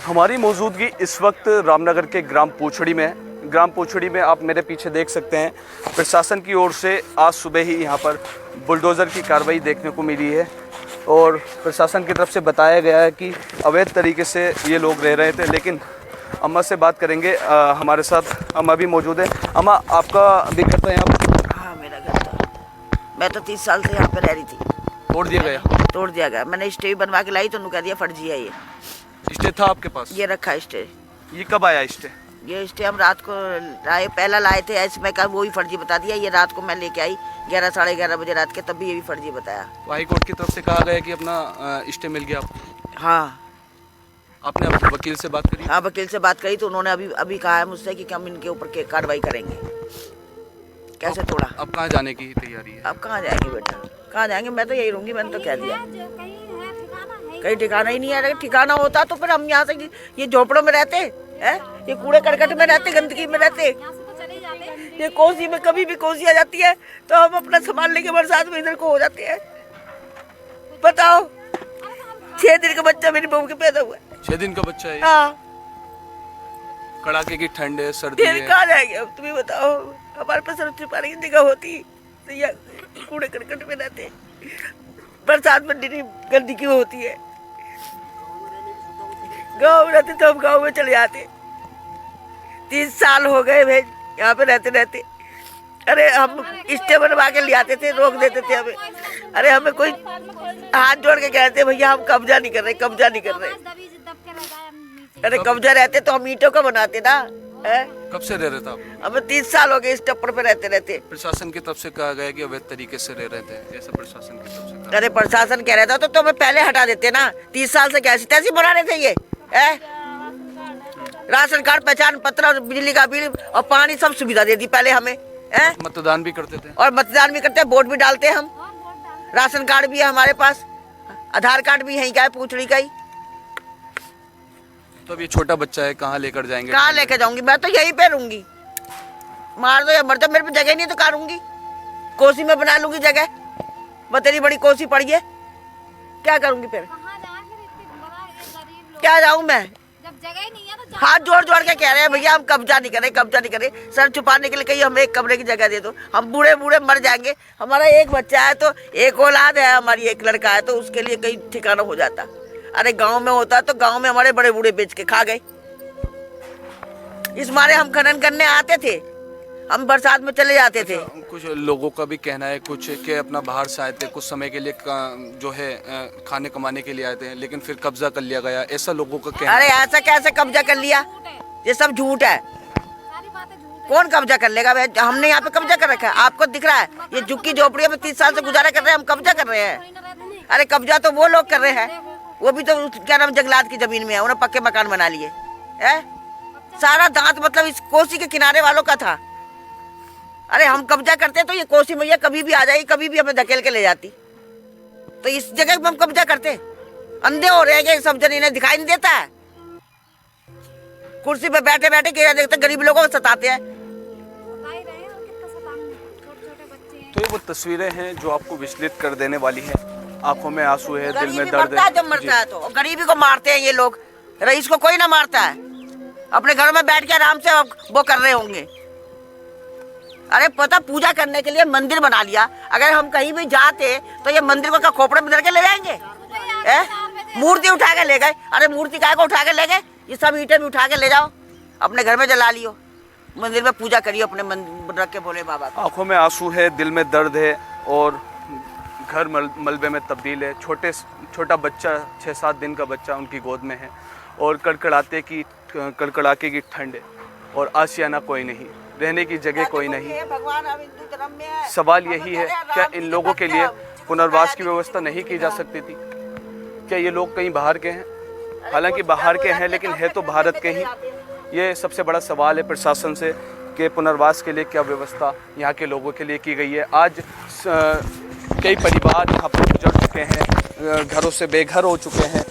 हमारी मौजूदगी इस वक्त रामनगर के ग्राम पोछड़ी में है। ग्राम पोछड़ी में आप मेरे पीछे देख सकते हैं, प्रशासन की ओर से आज सुबह ही यहाँ पर बुलडोज़र की कार्रवाई देखने को मिली है और प्रशासन की तरफ से बताया गया है कि अवैध तरीके से ये लोग रह रहे थे। लेकिन अम्मा से बात करेंगे, हमारे साथ अम्मा भी मौजूद है। अम्मा, आपका भी घर था यहाँ पर? हाँ, मेरा घर था। मैं तो 30 साल से यहाँ पे रह रही थी। तोड़ दिया गया? तोड़ दिया गया। मैंने स्टे बनवा के लाई तो उन्होंने कह दिया फर्जी है। ये स्टे था आपके पास? ये रखा स्टे। ये कब आया स्टे? ये स्टे हम रात को लाए, पहला लाए थे ऐसे, मैं कहा वो ही फर्जी बता दिया। ये रात को मैं लेके आई 11 साढ़े 11 बजे रात के, तब भी ये भी फर्जी बताया। हाई कोर्ट की तरफ से कहा गया कि अपना स्टे मिल गया आपको? हाँ। आपने वकील से बात करी? हाँ, वकील से बात करी तो उन्होंने अभी कहा है मुझसे कि हम इनके ऊपर कार्रवाई करेंगे। कैसे तोड़ा? अब कहाँ जाने की तैयारी है? अब कहाँ जाएंगे बेटा, कहाँ जाएंगे? मैं तो यही रहूंगी, मैंने तो कह दिया। कहीं ठिकाना ही नहीं है। ठिकाना होता तो फिर हम यहाँ से ये झोपड़ों में रहते हैं, ये कूड़े करकट में रहते, गंदगी में रहते। ये कोसी में कभी भी कोसी आ जाती है तो हम अपना सामान लेके बरसात में इधर को हो जाते हैं। बताओ, 6 दिन का बच्चा मेरी बहू के पैदा हुआ है। 6 दिन का बच्चा है? हाँ। कड़ाके की ठंड है, सर्दी है। कहाँ जाएंगे अब, तुम्हें बताओ। हमारे पास सिर्फ छिपाने की जगह होती तो ये कूड़े करकट में रहते। बरसात में गंदगी होती है। गाँव रहते तो हम गाँव में चले जाते। 30 साल हो गए भाई यहाँ पे रहते रहते। अरे हम स्टे बनवा के ले आते थे, रोक देते थे हमें। अरे हमें कोई हाथ जोड़ के कहते भैया हम कब्जा नहीं कर रहे, कब्जा नहीं कर रहे। अरे कब्जा रहते तो हम ईंटों का बनाते ना। कब से रह रहे थे आप? हमें 30 साल हो गए इस टप्पर पे रहते रहते। प्रशासन की तरफ से कहा गया कि अवैध तरीके से रह रहे थे, ऐसा प्रशासन की तरफ से कहा। अरे प्रशासन कह रहा था तो हमें पहले हटा देते ना। 30 साल से कैसी तैसी बना रहे थे ये। राशन कार्ड, पहचान पत्र, बिजली का बिल और पानी सब सुविधा दे दी पहले हमें। मतदान भी करते थे? और मतदान भी करते हैं, वोट भी डालते हैं हम। राशन कार्ड भी है हमारे पास, आधार कार्ड भी यहीं का है, पूछड़ी का ही। तो अब ये छोटा बच्चा है, कहाँ लेकर जाएंगे? कहाँ लेकर जाऊंगी? मैं तो यहीं पे रहूंगी। मार दो या मर जाओ, मेरे पे जगह नहीं तो कहाँ रहूंगी? कोसी में बना लूंगी जगह। बतेरी बड़ी कोसी पड़ी है, क्या करूंगी फिर? क्या जाऊं मैं? जब जगह ही नहीं है तो हाथ जोड़ जोड़ के कह रहे हैं भैया हम कब्जा नहीं करें, कब्जा नहीं करें। सर छुपाने के लिए कहीं हमें एक कमरे की जगह दे दो, हम बूढ़े बूढ़े मर जाएंगे। हमारा एक बच्चा है तो एक औलाद है हमारी, एक लड़का है तो उसके लिए कहीं ठिकाना हो जाता। अरे गांव में होता तो गांव में हमारे बड़े बूढ़े बेच के खा गए। इस मारे हम खनन करने आते थे, हम बरसात में चले जाते थे। कुछ लोगों का भी कहना है कुछ कि अपना बाहर से आए थे, कुछ समय के लिए जो है खाने कमाने के लिए आए थे, लेकिन फिर कब्जा कर लिया गया, ऐसा लोगों का कहना। अरे ऐसा कैसे कब्जा कर लिया? ये सब झूठ है। सारी बातें झूठ है। कौन कब्जा कर लेगा? हमने यहाँ पे कब्जा कर रखा है, आपको दिख रहा है? ये झुग्गी झोपड़ियों में 30 साल से गुजारा कर रहे हैं, हम कब्जा कर रहे हैं। अरे कब्जा तो वो लोग कर रहे हैं, वो भी तो क्या नाम जंगलात की जमीन में है, उन्होंने पक्के मकान बना लिए। सारा दांत मतलब इस कोसी के किनारे वालों का था। अरे हम कब्जा करते तो ये कोसी मैया कभी भी आ जाएगी, कभी भी हमें धकेल के ले जाती। तो इस जगह पे हम कब्जा करते? अंधे हो रहे हैं सब जन, इन्हें दिखाई नहीं देता है? कुर्सी पे बैठे बैठे क्या देखते, गरीब लोगों को सताते हैं। बता ही रहे हैं और कितना सताएंगे, छोटे-छोटे बच्चे हैं। तो ये वो तस्वीरें हैं जो आपको विचलित कर देने वाली है। आंखों में आंसू है, दिल में दर्द मरता है। जब मरता है तो गरीबी को मारते हैं ये लोग, रईस को कोई ना मारता है। अपने घर में बैठ के आराम से वो कर रहे होंगे। अरे पता, पूजा करने के लिए मंदिर बना लिया, अगर हम कहीं भी जाते तो ये मंदिर को क्या खोपड़े में धर के ले जाएंगे? मूर्ति उठा के ले गए। अरे मूर्ति काय को उठा के ले गए? ये सब ईंटें भी उठा के ले जाओ, अपने घर में जला लियो, मंदिर में पूजा करियो अपने मंदिर रख के भोले बाबा। आंखों में आंसू है, दिल में दर्द है और घर मलबे में तब्दील है। छोटा बच्चा, 6-7 दिन का बच्चा उनकी गोद में है और कड़कड़ाके की ठंड है और आशियाना कोई नहीं, रहने की जगह कोई नहीं। सवाल यही है, क्या इन लोगों के लिए पुनर्वास की व्यवस्था नहीं की जा सकती थी? क्या ये लोग कहीं बाहर के हैं? हालांकि बाहर के हैं लेकिन है तो भारत के ही। ये सबसे बड़ा सवाल है प्रशासन से कि पुनर्वास के लिए क्या व्यवस्था यहाँ के लोगों के लिए की गई है। आज कई परिवार यहाँ पर गुजर चुके हैं, घरों से बेघर हो चुके हैं